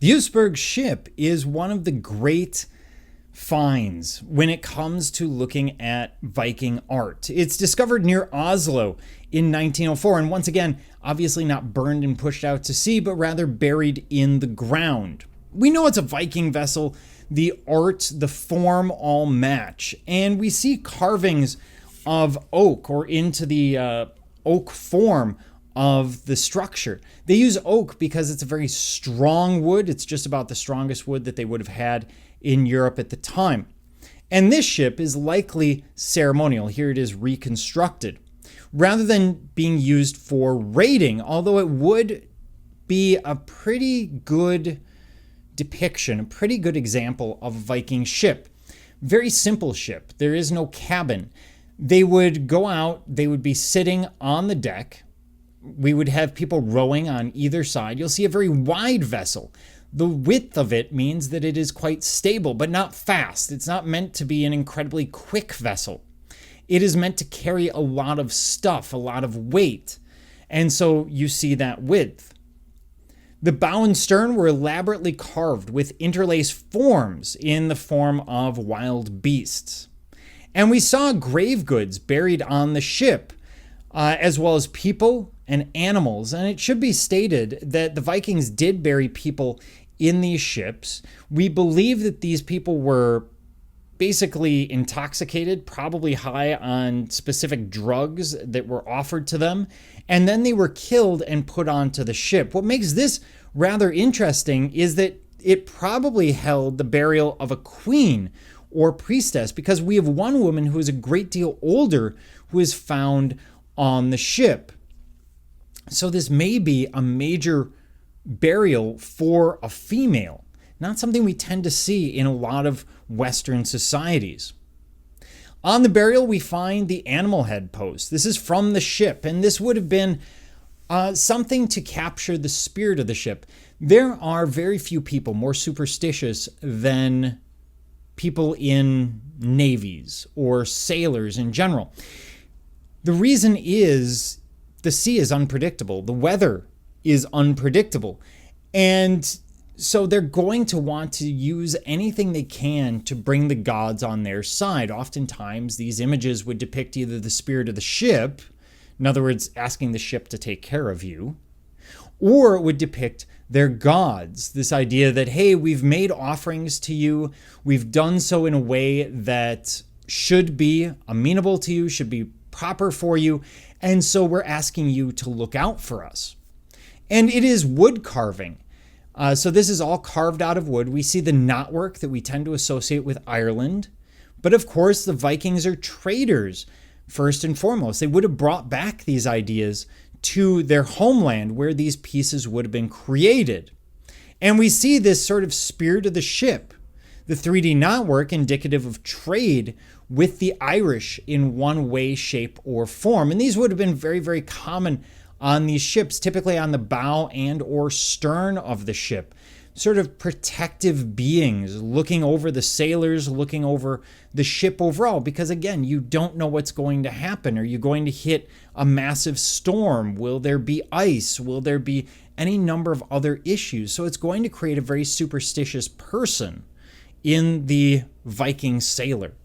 The Oseburg ship is one of the great finds when it comes to looking at Viking art. It's discovered near Oslo in 1904, and once again, obviously not burned and pushed out to sea, but rather buried in the ground. We know it's a Viking vessel. The art, the form all match, and we see carvings of oak or into the oak form of the structure. They use oak because it's a very strong wood. It's just about the strongest wood that they would have had in Europe at the time. And this ship is likely ceremonial. Here it is reconstructed. Rather than being used for raiding, although it would be a pretty good depiction, a pretty good example of a Viking ship. Very simple ship. There is no cabin. They would go out, they would be sitting on the deck. We would have people rowing on either side. You'll see a very wide vessel. The width of it means that it is quite stable, but not fast. It's not meant to be an incredibly quick vessel. It is meant to carry a lot of stuff, a lot of weight. And so you see that width. The bow and stern were elaborately carved with interlaced forms in the form of wild beasts. And we saw grave goods buried on the ship, as well as people and animals. And it should be stated that the Vikings did bury people in these ships. We believe that these people were basically intoxicated, probably high on specific drugs that were offered to them, and then they were killed and put onto the ship. What makes this rather interesting is that it probably held the burial of a queen or priestess, because we have one woman who is a great deal older who is found on the ship. So this may be a major burial for a female, not something we tend to see in a lot of Western societies. On the burial, we find the animal head post. This is from the ship, and this would have been something to capture the spirit of the ship. There are very few people more superstitious than people in navies or sailors in general. The reason is the sea is unpredictable. The weather is unpredictable. And so they're going to want to use anything they can to bring the gods on their side. Oftentimes, these images would depict either the spirit of the ship, in other words, asking the ship to take care of you, or it would depict their gods. This idea that, hey, we've made offerings to you. We've done so in a way that should be amenable to you, should be proper for you. And so we're asking you to look out for us. And it is wood carving. So this is all carved out of wood. We see the knotwork that we tend to associate with Ireland. But of course, the Vikings are traders, first and foremost. They would have brought back these ideas to their homeland where these pieces would have been created. And we see this sort of spirit of the ship, the 3D knotwork indicative of trade with the Irish in one way, shape, or form. And these would have been very, very common on these ships, typically on the bow and or stern of the ship. Sort of protective beings looking over the sailors, looking over the ship overall, because again, you don't know what's going to happen. Are you going to hit a massive storm? Will there be ice? Will there be any number of other issues? So it's going to create a very superstitious person in the Viking sailor.